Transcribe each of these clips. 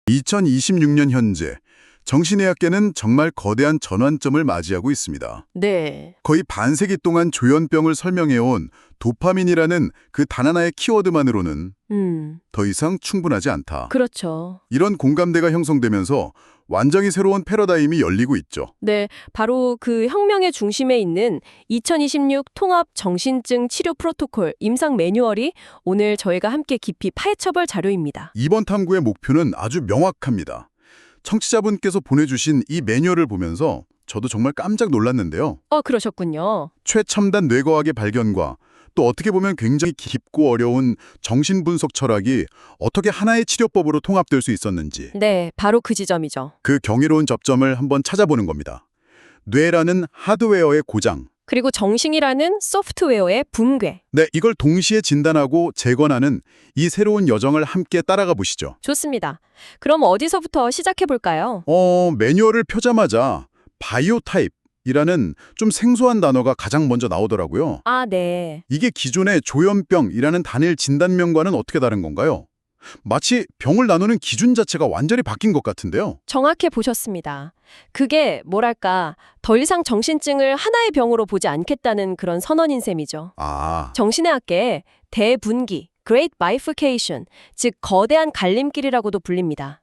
2026년 현재 정신의학계는 정말 거대한 전환점을 맞이하고 있습니다. 네. 거의 반세기 동안 조현병을 설명해온 도파민이라는 그 단 하나의 키워드만으로는 더 이상 충분하지 않다. 그렇죠. 이런 공감대가 형성되면서 완전히 새로운 패러다임이 열리고 있죠. 네, 바로 그 혁명의 중심에 있는 2026 통합 정신증 치료 프로토콜 임상 매뉴얼이 오늘 저희가 함께 깊이 파헤쳐볼 자료입니다. 이번 탐구의 목표는 아주 명확합니다. 청취자분께서 보내주신 이 매뉴얼을 보면서 저도 정말 깜짝 놀랐는데요. 그러셨군요. 최첨단 뇌과학의 발견과 또 어떻게 보면 굉장히 깊고 어려운 정신분석 철학이 어떻게 하나의 치료법으로 통합될 수 있었는지 네, 바로 그 지점이죠. 그 경이로운 접점을 한번 찾아보는 겁니다. 뇌라는 하드웨어의 고장, 그리고 정신이라는 소프트웨어의 붕괴. 네, 이걸 동시에 진단하고 재건하는 이 새로운 여정을 함께 따라가 보시죠. 좋습니다. 그럼 어디서부터 시작해볼까요? 매뉴얼을 펴자마자 바이오 타입이라는 좀 생소한 단어가 가장 먼저 나오더라고요. 아, 네. 이게 기존의 조현병이라는 단일 진단명과는 어떻게 다른 건가요? 마치 병을 나누는 기준 자체가 완전히 바뀐 것 같은데요. 정확히 보셨습니다. 그게 뭐랄까, 더 이상 정신증을 하나의 병으로 보지 않겠다는 그런 선언인 셈이죠. 아, 정신의학계의 대분기, Great Bifurcation, 즉 거대한 갈림길이라고도 불립니다.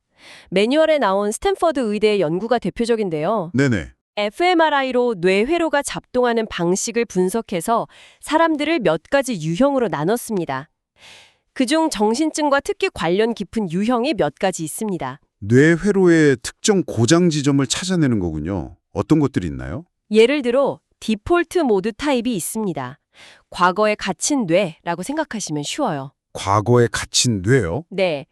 매뉴얼에 나온 스탠퍼드 의대의 연구가 대표적인데요. 네네. fMRI로 뇌회로가 작동하는 방식을 분석해서 사람들을 몇 가지 유형으로 나눴습니다. 그중 정신증과 특히 관련 깊은 유형이 몇 가지 있습니다. 뇌회로의 특정 고장 지점을 찾아내는 거군요. 어떤 것들이 있나요? 예를 들어 디폴트 모드 타입이 있습니다. 과거에 갇힌 뇌라고 생각하시면 쉬워요. 과거에 갇힌 뇌요? 네.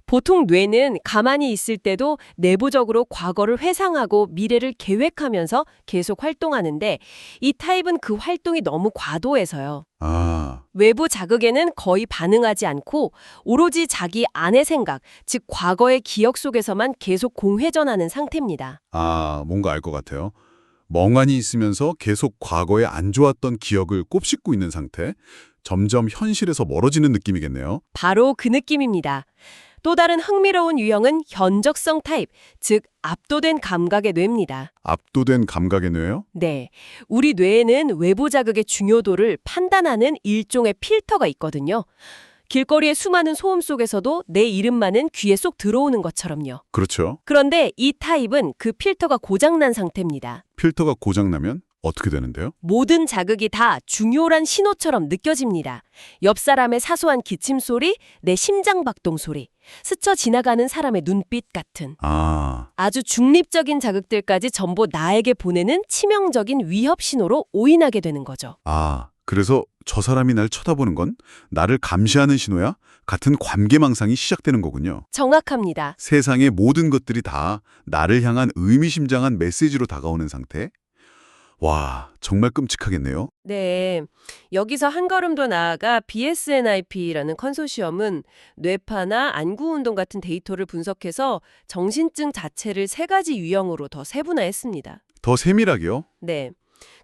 보통 뇌는 가만히 있을 때도 내부적으로 과거를 회상하고 미래를 계획하면서 계속 활동하는데 이 타입은 그 활동이 너무 과도해서요. 아, 외부 자극에는 거의 반응하지 않고 오로지 자기 안의 생각, 즉 과거의 기억 속에서만 계속 공회전하는 상태입니다. 뭔가 알 것 같아요. 멍하니 있으면서 계속 과거에 안 좋았던 기억을 곱씹고 있는 상태. 점점 현실에서 멀어지는 느낌이겠네요. 바로 그 느낌입니다. 또 다른 흥미로운 유형은 현적성 타입, 즉 압도된 감각의 뇌입니다. 압도된 감각의 뇌요? 네, 우리 뇌에는 외부 자극의 중요도를 판단하는 일종의 필터가 있거든요. 길거리의 수많은 소음 속에서도 내 이름만은 귀에 쏙 들어오는 것처럼요. 그렇죠. 그런데 이 타입은 그 필터가 고장난 상태입니다. 필터가 고장나면 어떻게 되는데요? 모든 자극이 다 중요한 신호처럼 느껴집니다. 옆 사람의 사소한 기침 소리, 내 심장 박동 소리, 스쳐 지나가는 사람의 눈빛 같은 아주 중립적인 자극들까지 전부 나에게 보내는 치명적인 위협 신호로 오인하게 되는 거죠. 그래서 저 사람이 날 쳐다보는 건 나를 감시하는 신호야? 같은 관계망상이 시작되는 거군요. 정확합니다. 세상의 모든 것들이 다 나를 향한 의미심장한 메시지로 다가오는 상태? 와, 정말 끔찍하겠네요. 네, 여기서 한 걸음 더 나아가 BSNIP라는 컨소시엄은 뇌파나 안구운동 같은 데이터를 분석해서 정신증 자체를 3가지 유형으로 더 세분화했습니다. 더 세밀하게요? 네,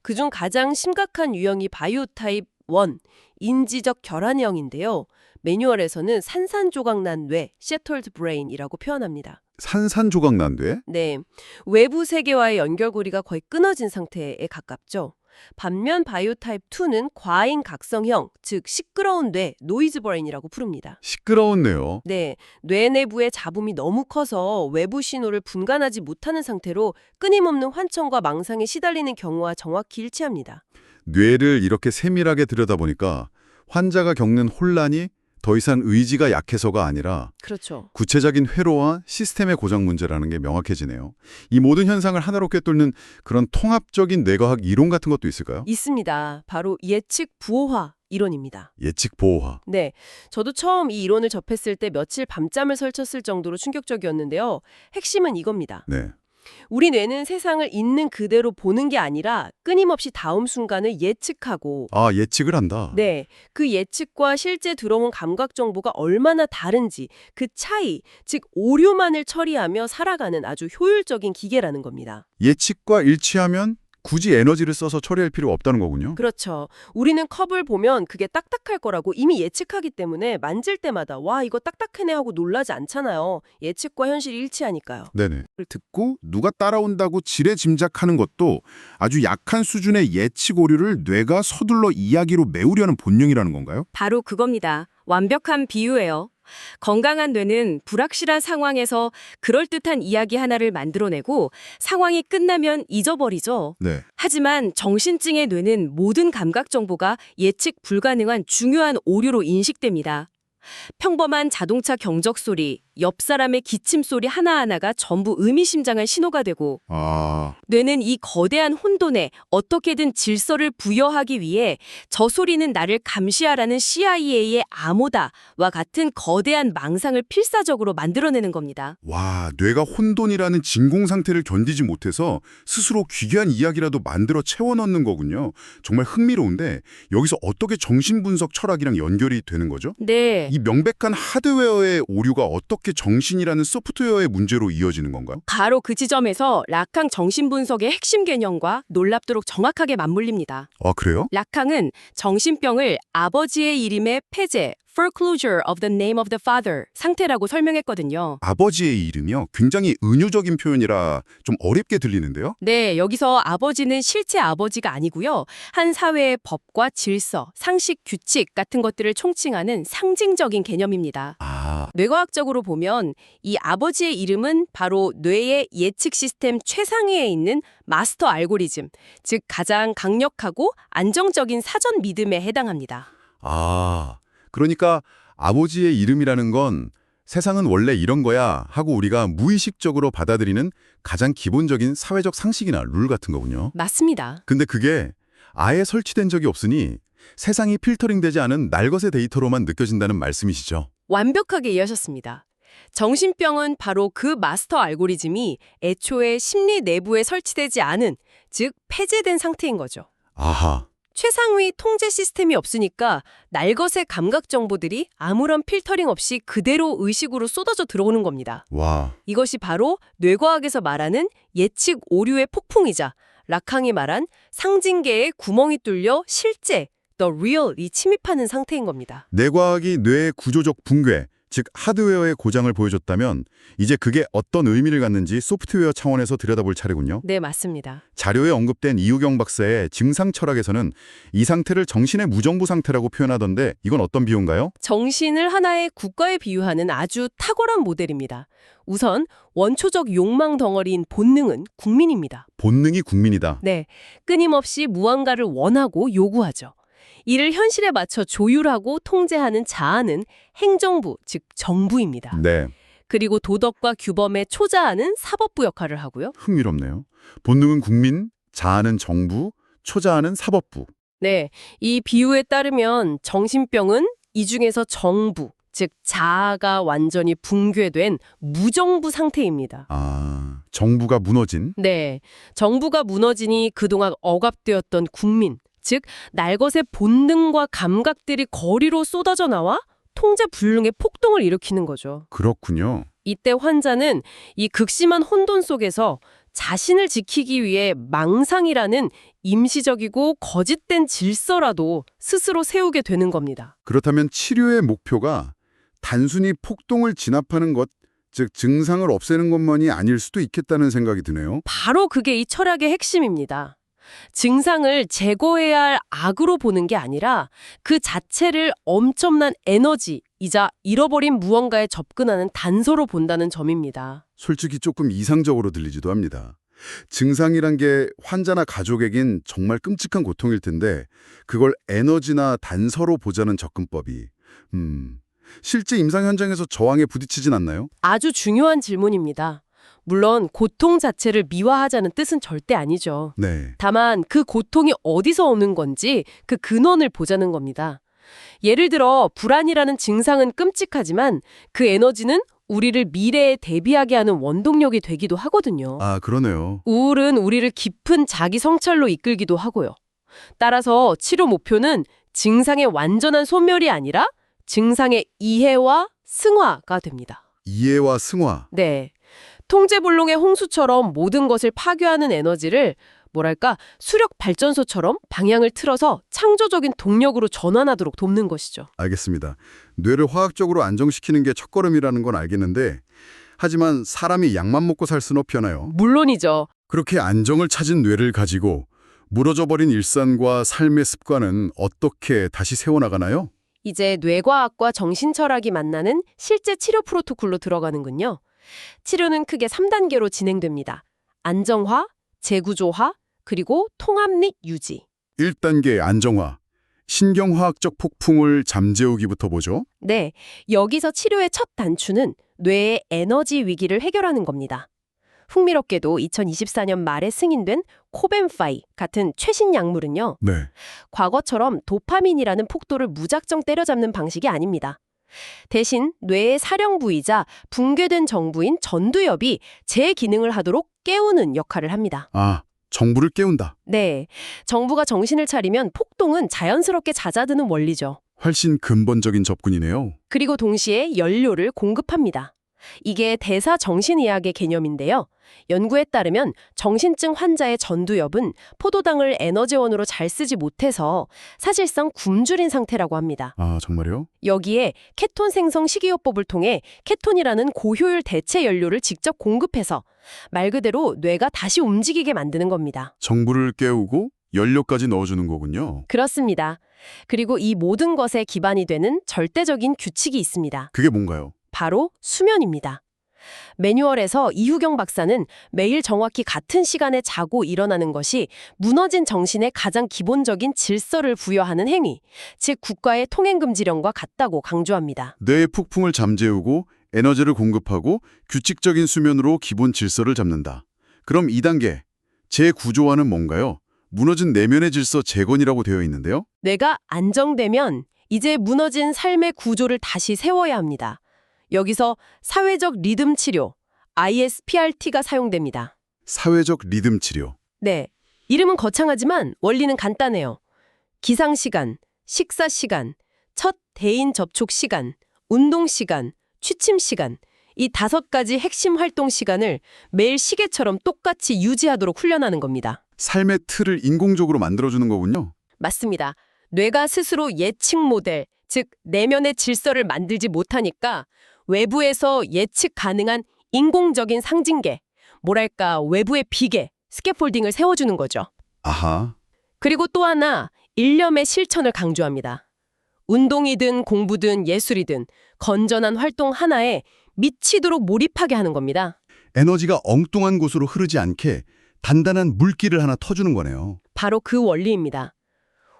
그중 가장 심각한 유형이 바이오 타입 1, 인지적 결함형인데요. 매뉴얼에서는 산산조각난 뇌, shattered brain이라고 표현합니다. 산산조각 뇌? 네, 외부 세계와의 연결고리가 거의 끊어진 상태에 가깝죠. 반면 바이오 타입 2는 과잉 각성형, 즉 시끄러운 뇌, 노이즈 브레인이라고 부릅니다. 시끄러운 뇌요. 네, 뇌 내부의 잡음이 너무 커서 외부 신호를 분간하지 못하는 상태로 끊임없는 환청과 망상에 시달리는 경우와 정확히 일치합니다. 뇌를 이렇게 세밀하게 들여다보니까 환자가 겪는 혼란이 더 이상 의지가 약해서가 아니라 그렇죠. 구체적인 회로와 시스템의 고장 문제라는 게 명확해지네요. 이 모든 현상을 하나로 꿰뚫는 그런 통합적인 뇌과학 이론 같은 것도 있을까요? 있습니다. 바로 예측 부호화 이론입니다. 예측 보호화. 네, 저도 처음 이 이론을 접했을 때 며칠 밤잠을 설쳤을 정도로 충격적이었는데요. 핵심은 이겁니다. 네. 우리 뇌는 세상을 있는 그대로 보는 게 아니라 끊임없이 다음 순간을 예측하고 예측을 한다. 네, 그 예측과 실제 들어온 감각 정보가 얼마나 다른지 그 차이, 즉 오류만을 처리하며 살아가는 아주 효율적인 기계라는 겁니다. 예측과 일치하면 굳이 에너지를 써서 처리할 필요 없다는 거군요. 그렇죠. 우리는 컵을 보면 그게 딱딱할 거라고 이미 예측하기 때문에 만질 때마다 와, 이거 딱딱하네 하고 놀라지 않잖아요. 예측과 현실이 일치하니까요. 네네. 듣고 누가 따라온다고 지레 짐작하는 것도 아주 약한 수준의 예측 오류를 뇌가 서둘러 이야기로 메우려는 본능이라는 건가요? 바로 그겁니다. 완벽한 비유예요. 건강한 뇌는 불확실한 상황에서 그럴듯한 이야기 하나를 만들어내고 상황이 끝나면 잊어버리죠. 네. 하지만 정신증의 뇌는 모든 감각 정보가 예측 불가능한 중요한 오류로 인식됩니다. 평범한 자동차 경적 소리, 옆 사람의 기침 소리 하나하나가 전부 의미심장한 신호가 되고 아, 뇌는 이 거대한 혼돈에 어떻게든 질서를 부여하기 위해 저 소리는 나를 감시하라는 CIA의 암호다와 같은 거대한 망상을 필사적으로 만들어내는 겁니다. 와, 뇌가 혼돈이라는 진공 상태를 견디지 못해서 스스로 기괴한 이야기라도 만들어 채워넣는 거군요. 정말 흥미로운데 여기서 어떻게 정신분석 철학이랑 연결이 되는 거죠? 네. 이 명백한 하드웨어의 오류가 어떻게 정신이라는 소프트웨어의 문제로 이어지는 건가요? 바로 그 지점에서 락항 정신분석의 핵심 개념과 놀랍도록 정확하게 맞물립니다. 아, 그래요? 락항은 정신병을 아버지의 이름의 폐제, foreclosure of the name of the father 상태라고 설명했거든요. 아버지의 이름이요? 굉장히 은유적인 표현이라 좀 어렵게 들리는데요? 네, 여기서 아버지는 실제 아버지가 아니고요. 한 사회의 법과 질서, 상식, 규칙 같은 것들을 총칭하는 상징적인 개념입니다. 아, 뇌과학적으로 보면 이 아버지의 이름은 바로 뇌의 예측 시스템 최상위에 있는 마스터 알고리즘, 즉 가장 강력하고 안정적인 사전 믿음에 해당합니다. 아, 그러니까 아버지의 이름이라는 건 세상은 원래 이런 거야 하고 우리가 무의식적으로 받아들이는 가장 기본적인 사회적 상식이나 룰 같은 거군요. 맞습니다. 근데 그게 아예 설치된 적이 없으니 세상이 필터링되지 않은 날것의 데이터로만 느껴진다는 말씀이시죠. 완벽하게 이해하셨습니다. 정신병은 바로 그 마스터 알고리즘이 애초에 심리 내부에 설치되지 않은, 즉 폐제된 상태인 거죠. 아하, 최상위 통제 시스템이 없으니까 날것의 감각 정보들이 아무런 필터링 없이 그대로 의식으로 쏟아져 들어오는 겁니다. 와, 이것이 바로 뇌과학에서 말하는 예측 오류의 폭풍이자 락항이 말한 상징계에 구멍이 뚫려 실제, the real이 침입하는 상태인 겁니다. 뇌과학이 뇌의 구조적 붕괴, 즉 하드웨어의 고장을 보여줬다면 이제 그게 어떤 의미를 갖는지 소프트웨어 차원에서 들여다볼 차례군요. 네, 맞습니다. 자료에 언급된 이우경 박사의 증상 철학에서는 이 상태를 정신의 무정부 상태라고 표현하던데 이건 어떤 비유인가요? 정신을 하나의 국가에 비유하는 아주 탁월한 모델입니다. 우선 원초적 욕망 덩어리인 본능은 국민입니다. 본능이 국민이다. 네, 끊임없이 무언가를 원하고 요구하죠. 이를 현실에 맞춰 조율하고 통제하는 자아는 행정부, 즉 정부입니다. 네, 그리고 도덕과 규범에 초자하는 사법부 역할을 하고요. 흥미롭네요. 본능은 국민, 자아는 정부, 초자아는 사법부. 네, 이 비유에 따르면 정신병은 이 중에서 정부, 즉 자아가 완전히 붕괴된 무정부 상태입니다. 아, 정부가 무너진? 네, 정부가 무너지니 그동안 억압되었던 국민, 즉 날것의 본능과 감각들이 거리로 쏟아져 나와 통제 불능의 폭동을 일으키는 거죠. 그렇군요. 이때 환자는 이 극심한 혼돈 속에서 자신을 지키기 위해 망상이라는 임시적이고 거짓된 질서라도 스스로 세우게 되는 겁니다. 그렇다면 치료의 목표가 단순히 폭동을 진압하는 것, 즉 증상을 없애는 것만이 아닐 수도 있겠다는 생각이 드네요. 바로 그게 이 철학의 핵심입니다. 증상을 제거해야 할 악으로 보는 게 아니라 그 자체를 엄청난 에너지이자 잃어버린 무언가에 접근하는 단서로 본다는 점입니다. 솔직히 조금 이상적으로 들리지도 합니다. 증상이란 게 환자나 가족에겐 정말 끔찍한 고통일 텐데 그걸 에너지나 단서로 보자는 접근법이 실제 임상 현장에서 저항에 부딪히진 않나요? 아주 중요한 질문입니다. 물론 고통 자체를 미화하자는 뜻은 절대 아니죠. 네. 다만 그 고통이 어디서 오는 건지 그 근원을 보자는 겁니다. 예를 들어 불안이라는 증상은 끔찍하지만 그 에너지는 우리를 미래에 대비하게 하는 원동력이 되기도 하거든요. 아, 그러네요. 우울은 우리를 깊은 자기 성찰로 이끌기도 하고요. 따라서 치료 목표는 증상의 완전한 소멸이 아니라 증상의 이해와 승화가 됩니다. 이해와 승화. 네. 통제불능의 홍수처럼 모든 것을 파괴하는 에너지를 뭐랄까 수력 발전소처럼 방향을 틀어서 창조적인 동력으로 전환하도록 돕는 것이죠. 알겠습니다. 뇌를 화학적으로 안정시키는 게 첫걸음이라는 건 알겠는데 하지만 사람이 약만 먹고 살 순 없잖아요. 물론이죠. 그렇게 안정을 찾은 뇌를 가지고 무너져버린 일상과 삶의 습관은 어떻게 다시 세워나가나요? 이제 뇌과학과 정신철학이 만나는 실제 치료 프로토콜로 들어가는군요. 치료는 크게 3단계로 진행됩니다. 안정화, 재구조화, 그리고 통합 및 유지. 1단계 안정화. 신경화학적 폭풍을 잠재우기부터 보죠. 네, 여기서 치료의 첫 단추는 뇌의 에너지 위기를 해결하는 겁니다. 흥미롭게도 2024년 말에 승인된 코벤파이 같은 최신 약물은요. 네. 과거처럼 도파민이라는 폭도를 무작정 때려잡는 방식이 아닙니다. 대신 뇌의 사령 부위자 붕괴된 정부인 전두엽이 제 기능을 하도록 깨우는 역할을 합니다. 아, 정부를 깨운다. 네, 정부가 정신을 차리면 폭동은 자연스럽게 잦아드는 원리죠. 훨씬 근본적인 접근이네요. 그리고 동시에 연료를 공급합니다. 이게 대사정신의학의 개념인데요. 연구에 따르면 정신증 환자의 전두엽은 포도당을 에너지원으로 잘 쓰지 못해서 사실상 굶주린 상태라고 합니다. 아, 정말요? 여기에 케톤 생성 식이요법을 통해 케톤이라는 고효율 대체 연료를 직접 공급해서 말 그대로 뇌가 다시 움직이게 만드는 겁니다. 정부를 깨우고 연료까지 넣어주는 거군요. 그렇습니다. 그리고 이 모든 것에 기반이 되는 절대적인 규칙이 있습니다. 그게 뭔가요? 바로 수면입니다. 매뉴얼에서 이후경 박사는 매일 정확히 같은 시간에 자고 일어나는 것이 무너진 정신의 가장 기본적인 질서를 부여하는 행위, 즉 국가의 통행금지령과 같다고 강조합니다. 뇌의 폭풍을 잠재우고 에너지를 공급하고 규칙적인 수면으로 기본 질서를 잡는다. 그럼 2단계, 재구조화는 뭔가요? 무너진 내면의 질서 재건이라고 되어 있는데요. 뇌가 안정되면 이제 무너진 삶의 구조를 다시 세워야 합니다. 여기서 사회적 리듬 치료, ISPRT가 사용됩니다. 사회적 리듬 치료. 네, 이름은 거창하지만 원리는 간단해요. 기상 시간, 식사 시간, 첫 대인 접촉 시간, 운동 시간, 취침 시간, 이 5가지 핵심 활동 시간을 매일 시계처럼 똑같이 유지하도록 훈련하는 겁니다. 삶의 틀을 인공적으로 만들어주는 거군요. 맞습니다. 뇌가 스스로 예측 모델, 즉 내면의 질서를 만들지 못하니까 외부에서 예측 가능한 인공적인 상징계, 뭐랄까 외부의 비계, 스캐폴딩을 세워주는 거죠. 아하. 그리고 또 하나, 일념의 실천을 강조합니다. 운동이든 공부든 예술이든 건전한 활동 하나에 미치도록 몰입하게 하는 겁니다. 에너지가 엉뚱한 곳으로 흐르지 않게 단단한 물길을 하나 터주는 거네요. 바로 그 원리입니다.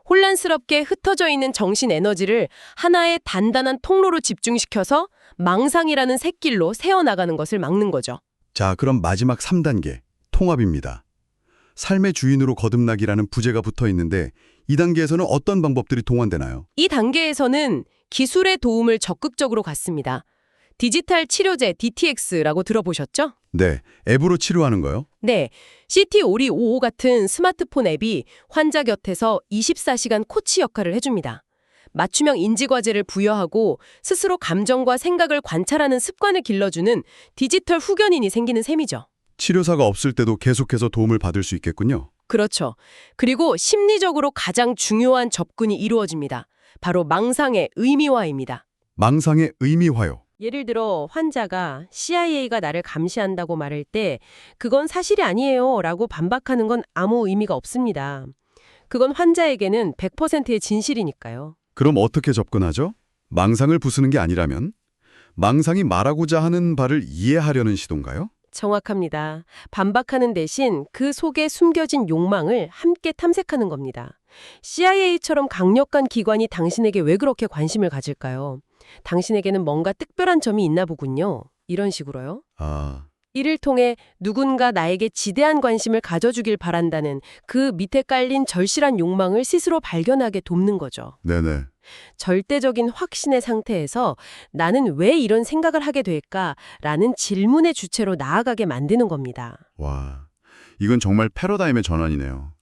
혼란스럽게 흩어져 있는 정신 에너지를 하나의 단단한 통로로 집중시켜서 망상이라는 샛길로 새어나가는 것을 막는 거죠. 자, 그럼 마지막 3단계, 통합입니다. 삶의 주인으로 거듭나기라는 부제가 붙어 있는데 이 단계에서는 어떤 방법들이 동원되나요? 이 단계에서는 기술의 도움을 적극적으로 갖습니다. 디지털 치료제 DTX라고 들어보셨죠? 네, 앱으로 치료하는 거요? 네, CT 오리55 같은 스마트폰 앱이 환자 곁에서 24시간 코치 역할을 해줍니다. 맞춤형 인지과제를 부여하고 스스로 감정과 생각을 관찰하는 습관을 길러주는 디지털 후견인이 생기는 셈이죠. 치료사가 없을 때도 계속해서 도움을 받을 수 있겠군요. 그렇죠. 그리고 심리적으로 가장 중요한 접근이 이루어집니다. 바로 망상의 의미화입니다. 망상의 의미화요. 예를 들어 환자가 CIA가 나를 감시한다고 말할 때 그건 사실이 아니에요 라고 반박하는 건 아무 의미가 없습니다. 그건 환자에게는 100%의 진실이니까요. 그럼 어떻게 접근하죠? 망상을 부수는 게 아니라면? 망상이 말하고자 하는 바를 이해하려는 시도인가요? 정확합니다. 반박하는 대신 그 속에 숨겨진 욕망을 함께 탐색하는 겁니다. CIA처럼 강력한 기관이 당신에게 왜 그렇게 관심을 가질까요? 당신에게는 뭔가 특별한 점이 있나 보군요. 이런 식으로요. 아, 이를 통해 누군가 나에게 지대한 관심을 가져주길 바란다는 그 밑에 깔린 절실한 욕망을 스스로 발견하게 돕는 거죠. 네네. 절대적인 확신의 상태에서 나는 왜 이런 생각을 하게 될까라는 질문의 주체로 나아가게 만드는 겁니다. 와, 이건 정말 패러다임의 전환이네요.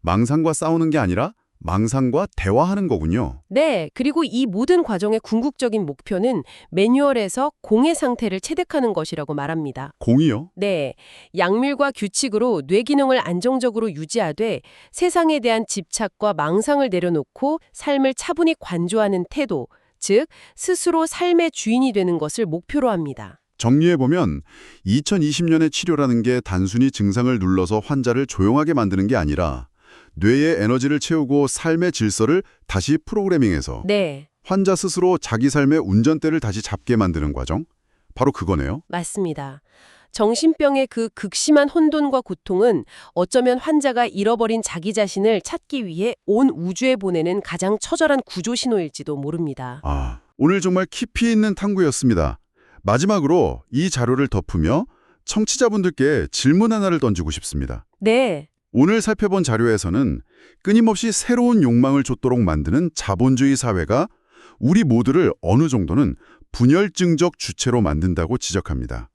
망상과 싸우는 게 아니라 망상과 대화하는 거군요. 네, 그리고 이 모든 과정의 궁극적인 목표는 매뉴얼에서 공의 상태를 체득하는 것이라고 말합니다. 공이요? 네, 약밀과 규칙으로 뇌 기능을 안정적으로 유지하되 세상에 대한 집착과 망상을 내려놓고 삶을 차분히 관조하는 태도, 즉 스스로 삶의 주인이 되는 것을 목표로 합니다. 정리해보면 2020년의 치료라는 게 단순히 증상을 눌러서 환자를 조용하게 만드는 게 아니라 뇌의 에너지를 채우고 삶의 질서를 다시 프로그래밍해서 네, 환자 스스로 자기 삶의 운전대를 다시 잡게 만드는 과정? 바로 그거네요. 맞습니다. 정신병의 그 극심한 혼돈과 고통은 어쩌면 환자가 잃어버린 자기 자신을 찾기 위해 온 우주에 보내는 가장 처절한 구조 신호일지도 모릅니다. 오늘 정말 깊이 있는 탐구였습니다. 마지막으로 이 자료를 덮으며 청취자분들께 질문 하나를 던지고 싶습니다. 네, 오늘 살펴본 자료에서는 끊임없이 새로운 욕망을 좇도록 만드는 자본주의 사회가 우리 모두를 어느 정도는 분열증적 주체로 만든다고 지적합니다.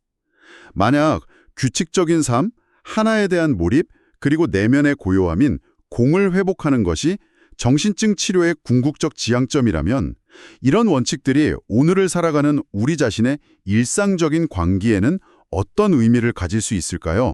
만약 규칙적인 삶, 하나에 대한 몰입, 그리고 내면의 고요함인 공을 회복하는 것이 정신증 치료의 궁극적 지향점이라면 이런 원칙들이 오늘을 살아가는 우리 자신의 일상적인 관계에는 어떤 의미를 가질 수 있을까요?